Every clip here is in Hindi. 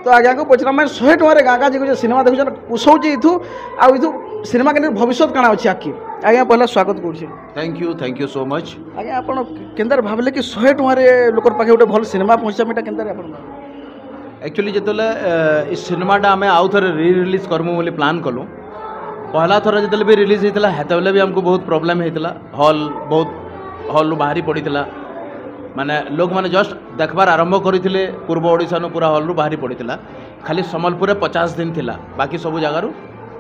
तो आज्ञा को पचरा मैं 100 टकर गाँ गाँ जो सिनेमा देखुन पोषौचे इथु आउ सिनेमा के भविष्य काଣା अच्छी आखि आज्ञा पहला स्वागत करुचे। Thank you so much. आज्ञा आप केन्दार भाविले कि 100 टकर लोकर पाखे गोटे भल सिनेमा पहुँचा केन्दार आप एक्चुअली जितले इस सिनेमाटा आम आउ थे रि रिलीज करमु बोली प्लान कलु पहला थर जितले भी रिलीज होता है भी हमको बहुत प्रॉब्लम होता हॉल बहुत हॉल बाहरी पड़ता माने लोक मैंने जस्ट देखबार आरंभ करते पूर्व ओडिशा नु पूरा हॉल बाहरी पड़ता खाली सम्बलपुर 50 दिन थिला बाकी सब जगार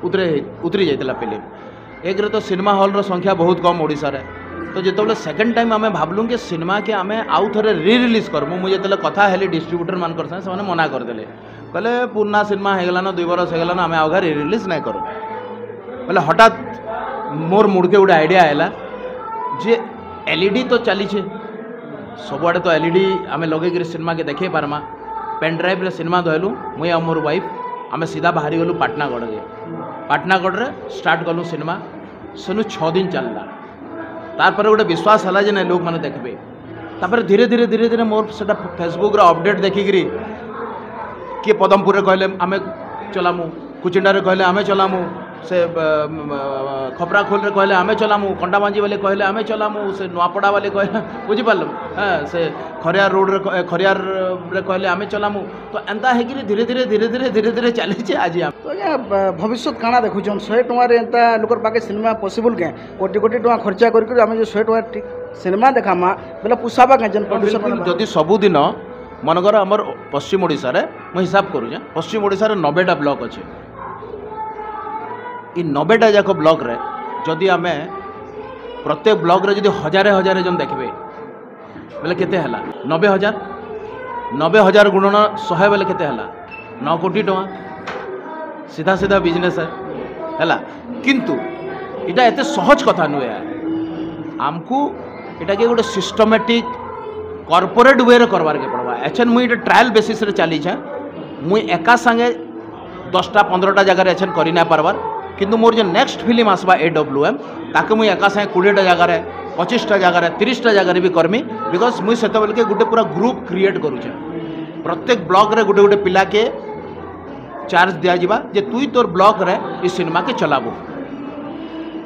उतरी जाता फिल्म एक तो सिनेमा हॉल रो संख्या बहुत कम ओडिशा रे तो जिते सेकेंड टाइम आम भावलु कि सिनेमा के आम आउ थे रि रिलीज करमु मुझे कथा हेली डिस्ट्रीब्यूटर मान से मना करदे कहले पुराना सिनेमा होगलान 2 बरस होगलान आम आगे रि रिलीज नहीं करूँ बोले हठात मोर मुड़ के गोटे आइडिया आएगा जे एलईडी तो चली सबुआड़े तो एलईडी आम लगे सिनेमा के देखे पार्मा पेन ड्राइव सिनेमा धरलु मुई आ मोर वाइफ आम सीधा बाहरी गलु पाटनागढ़ के पाटनागढ़ रे स्टार्ट कलु सिनेमा सेनु 6 दिन चलला तार गोटे विश्वास है जे लोक मैंने देखबे तापर धीरे धीरे धीरे धीरे मोर से फेसबुक रे अपडेट देखिकी किए पदमपुर रे कहले आम चलामु कुचिंडा रे कहले आम चलामु से खपरा खोल रे कहले आमे चलामु कंडाबांजी वाले कहले आमे चलामु से नुआपड़ा वाले कहले बुझी पारल हाँ से खरियार रोड रे खरियार रे कहले आमे चलामु तो एंता है कि धीरे धीरे धीरे धीरे धीरे धीरे चली आज तो आज्ञा भविष्य काଣା देखुछन 100 टकर एंता लोकर पाके सिनेमा पॉसिबल के कोटी कोटी टका खर्चा करके आम जो 100 टका सिनेमा देखामा बेला पुसाबा के जन प्रोड्यूसर जदि सबुदिन मनकर आमर पश्चिम ओडिशा रे म हिसाब करूँ पश्चिम ओडिशा रे 90टा ब्लॉक अच्छे इ 90टा जाक ब्लॉक रे जदि आम प्रत्येक ब्लॉक रे जदि हजारे हजारे जन देखबे बेले केते हला 90,000 गुणन 100 बेले केते हला 9 कोटी टका सीधा सीधा बिजनेस है किंतु इटा एते सहज कथा नुहे आमको इटा के गोटे सिस्टमेटिक कॉर्पोरेट वे रे करवार के पड़वा एचन मुई ट्रायल बेसिस रे चली मुई एका संगे 10टा 15टा जगह एचन करी ना पारबार किंतु मोर जो नेक्स्ट फिल्म आसवा AWM ताके मुई एका संगे 20टा जगह 25टा जगह 30टा जगह भी करमी बिकज मुई सेत बेल के गोटे पूरा ग्रुप क्रिएट करूचे प्रत्येक ब्लॉक रे गोटे गोटे पिला के चार्ज दिया जिबा जे तुई तोर ब्लॉक रे इस सिनेमा के चलाबो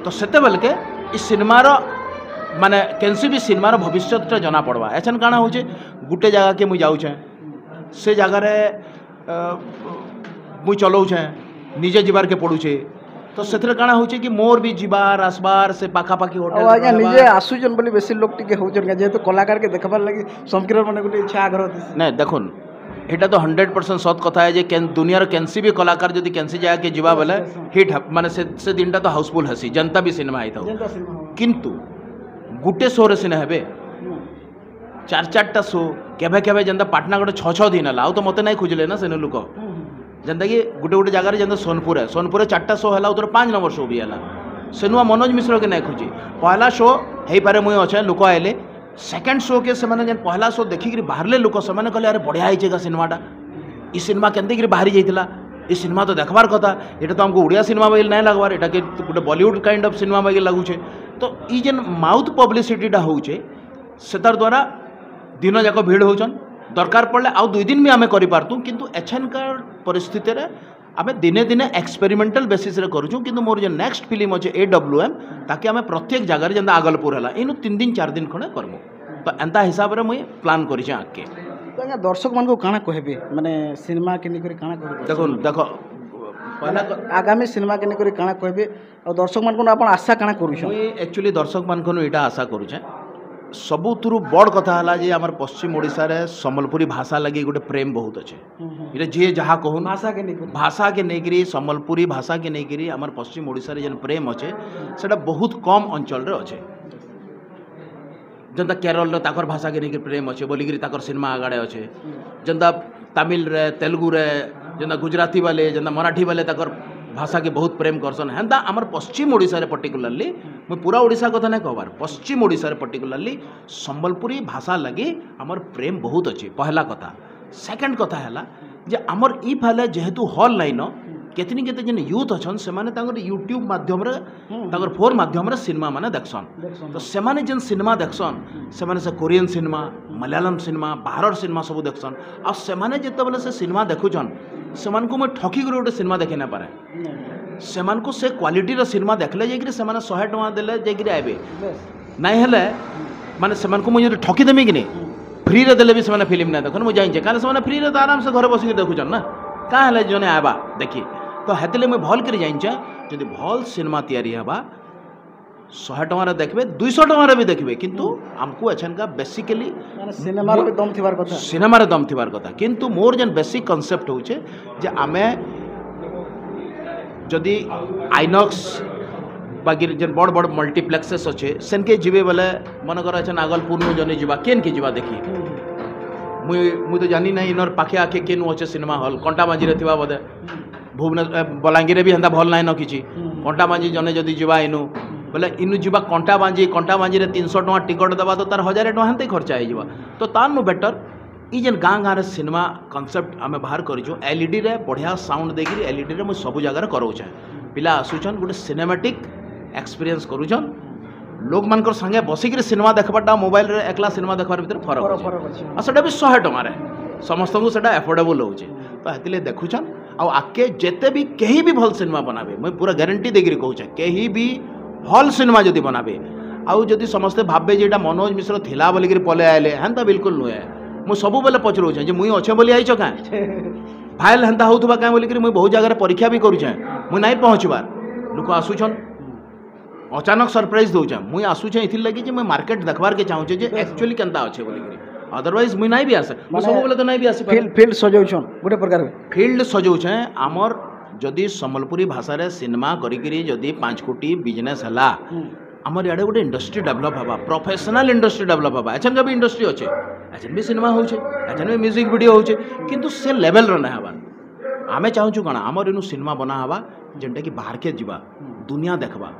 तो सेते बेल के इस सिनेमा रो माने केनसी भी सिनेमा रो भविष्यटा जना पड़वा एछन काना होचे गुटे जगह के मुई जाउछे से जगह रे मुई चलाउछे निजे जीवार के पड़ुछे तो सेथरे काना होचे कि मोर भी जीवार आसबार से पाखापाखि होटल आज्ञा निजे आसुजन बोली बेसी लोक टिके होचन जेहेतु कलाकार के देखबार लागि संकीर्ण माने गोटे इच्छा आग्रह नै देखुन एटा तो 100% सत कथा है जे दुनिया रो केनसी भी कलाकार जदि केनसी जगह के जीवा बेले हिट माने से दिनटा तो हाउसफुल हसी जनता भी सिनेमा आइथौ किंतु गुटे शो रे सिने हेबे 4-4टा शो केबे केबे जनता पाटनागढ़ 6-6 दिन हला तो मते नहीं खुजले ना सेने लोक जनता कि गोटे गोटे जगह जनता सोनपुर 4टा शो है 5 नंबर शो भी है सेनुआ मनोज मिश्र के नहीं खोजी पहला शो हो पारे मुई अच्छे लोक आए सेकेंड शो के से पहला शो देखिक बाहर लोक से कहले अरे बढ़िया है सिनेमाटा इ सिनेमा केनते बाहरी जाइला इ सिनेमा तो देखबार कथा ये तो हमको उड़िया सिनेमा बाइल नहीं लगवार एटा के गोटे बॉलीवुड काइंड ऑफ सिनेमा बाइल लगुचे तो ये जेन माउथ पब्लिसिटीटा होचे से तार द्वारा दिन जाक भीड़ होचन दरकार पड़े आउ 2 दिन भी आम करूँ किंतु एछनकार परिस्थिति रे आम दिने दिने एक्सपेरिमेंटल बेसिस रे करूँ किंतु मोर जो नेक्स्ट फिल्म अच्छे AWM ताकि आम प्रत्येक जगह जेनता आगलपुर है इन 3 दिन 4 दिन खंडे करमु तो एंता हिसाब रे मुई प्लान करिछे आके तो दर्शक मान को काना कहबे माने सिनेमा के निकरी काना कहबे देखो पहला आगामी सिनेमा के निकरी काना कहबे और दर्शक मान को आपण आशा काना करूछ मुई एक्चुअली दर्शक मान को एटा आशा करूछे सबुथुरु बड़ कथा है जे आमर पश्चिम ओडिशा रे सम्बलपुरी भाषा लगी गोटे प्रेम बहुत अच्छे ये जी जहाँ कहूँ भाषा के नेकरी सम्बलपुरी भाषा के नेकरी आमर पश्चिम ओडिशा रे जेन प्रेम अच्छे सेटा बहुत कम अंचल रे अच्छे जनता केरल रे ताकर भाषा के नेकरी प्रेम अच्छे बोलिकी ताकर सिनेमा आगाड़े अच्छे जनता तमिल रे तेलुगु रे जनता गुजराती वाले जनता मराठी वाले ताकर भाषा के बहुत प्रेम करसन हेन्ता आमर पश्चिम ओडिशा रे पर्टिकुलरली मैं पूरा ओडिशा कथा नहीं कहबार पश्चिम ओडिशा रे पर्टिकुलरली सम्बलपुरी भाषा लगी आमर प्रेम बहुत अच्छे पहला कथा सेकेंड कथा है जे आमर ई फाले जेहेतु हॉल लाइन केतनी केते जेन यूथ अछन से माने तांगर यूट्यूब माध्यम रे तांगर फोन माध्यम रे सिनेमा माने देखसन तो से माने जेन सिनेमा देखसन से माने से कोरियन सिनेमा मलयालम सिनेमा बाहर सिनेमा सब देखसन आ से माने जेते बेले से सिनेमा देखुछन से मान को मैं ठकी कर गोटे सिनेमा देखि ना पारे से मान को से क्वालिटी रो सिनेमा देखले जेकि से माने 100 टका देले जेकि आबे नहीं हेले माने से मान को मुझे ठकी देमी कि नहीं फ्री रे देले भी से माने फिल्म ना देखन मु जाइन जे काले से माने फ्री रे तो आराम से घर बसी के देखुछन ना का हेले जने आबा देखि तो हेतले मैं भल कर जाइन जदि भल सिनेमा तैयारी हवा 100 टका देखबे 200 टका भी देखबे किंतु हमको एछन का बेसिकली सिनेमा रे दम थिबार कथा सिनेमा रे दम थिबार कथा किंतु मोर जेन बेसिक कांसेप्ट होचे जे आमे जदि आइनॉक्स बाकी जेन बड़ बड़ मल्टीप्लेक्सेस अच्छे सेनके जीवे बेले मन कर अच्छा नागलपुर में जने जीवा केन के जीवा देखी मुई तो जानी नहीं इनर पाखे आखे केन अच्छे सिनेमा हॉल कंटा बांजी रे थिबा बोधे भुवनेश्वर बलांगीर भी हेन्ता भल नाइन किछि कंटा बांजी जने जदि जीवा इनु बोले इनु जीवा कंटा बांजी रे 300 टका टिकट देवा तो तार 1000 टका हेन्ते खर्चा हो तो तानु बेटर ई जेन गाँ गाँव सिनेमा कनसेप्ट आम बाहर करूँ एलईडी रे बढ़िया साउंड देकर एलईडी रे मुझे सब जगह करोचे पिला आसुचन गोटे सिनेमेटिक एक्सपीरियंस करूछन लोक मानकर संगे बसिक सिनेमा देखबाटा मोबाइल रे एकला सिनेमा देखबार भीतर फरक सेटा भी 100 टका समस्त को सेटा एफोर्डेबल होचे तो हेतिले देखुछन आ आके जेते भी कहीं भी भल सिनेमा बनाबे मैं पूरा गारंटी देकर कहूँ कहीं भी भल सिनेमा जदि बनाबे आउ जदि समस्ते भाबे जेटा मनोज मिश्र थिला बोलिक पले आए हेन्ता बिल्कुल नुहे मुझे सब बेले पचरूचे जे मुई अच्छे बोली आईच क्या फाइल हेन्ता होउथबा क्या बोलिक मुई बहुत जगह परीक्षा भी करूचे मुई नहीं पहुँचबार लोक आसुछन अचानक सरप्राइज दौचे मुई आसुचे इथिर लगी जे मैं मार्केट देखबार के चाहूचे जे एक्चुअली केनता अच्छे बोलिक अदरवाइज मुई नहीं भी आसे सब बेले तो नहीं भी आसे फील्ड सजाउछन गोटे प्रकार फील्ड सजाउचे आमर जदि सम्बलपुरी भाषा रे सिनेमा करिकरी जदि 5 कोटी बिजनेस हला आमर याडे गोटे इंडस्ट्री डेवलप हवा प्रोफेशनल इंडस्ट्री डेवलप हवा एछन भी इंडस्ट्री अच्छे एछन भी सिनेमा होचे एछन भी म्यूजिक वीडियो होचे किंतु से लेवल रे ना हवा आमे चाहूछु कणा आमर इनु सिनेमा बना हवा जेंटा कि बाहर के जीवा दुनिया देखबा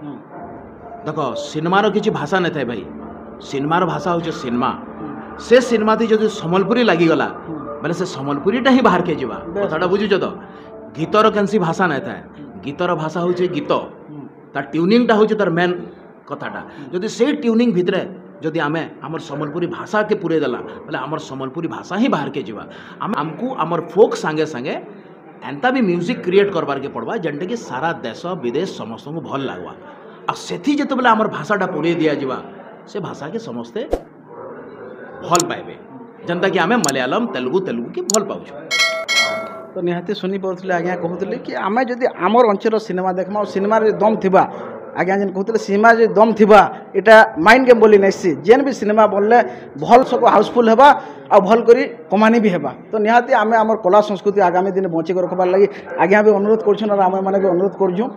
देखो सिनेमार किसी भाषा नहीं था भाई सिनेमार भाषा होचे सिनेमा से सिनेमा थी जदि सम्बलपुरी लागिगला बोले से सम्बलपुरीटा ही बाहर के जीवा कथाटा बुझुछ तो गीतर कैंसी भाषा नहीं था गीतर भाषा होचे गीत तार ट्यूनिंगटा होचे तार मेन कथाटा जदि से ट्यूनिंग भितरे जदि आमे आमर सम्बलपुरी भाषा के पूरे देला बोले आमर सम्बलपुरी भाषा ही बाहर के जीवा आमको आमर फोक संगे संगे एंता भी म्यूजिक क्रिएट करबार के पड़वा जेंटा कि सारा देश विदेश समस्त को भल लागवा आ सेथि जते बेले आमर भाषाटा पूरे दिया जीवा से भाषा के समस्ते भल पाइबे जनता कि आमे मलयालम तेलुगु के भल पाउछु तो निहाती शुनी पारे आज्ञा कहते कि आम जदि आमर अंचल सिनेमा देखमा और सिनेमा दम थिबा आज्ञा जेन कहते सिनेमा जो दम थिबा एटा माइंड गेम बोली नहीं जेन भी सिनेमा बनले भल सब हाउसफुल हेबा आ भल करी कमानी भी हेबा तो निहाती आमे आमर कला संस्कृति आगामी दिन बंचिक रखबार लगी आज्ञा भी अनुरोध करछन और आमे माने भी अनुरोध करछुं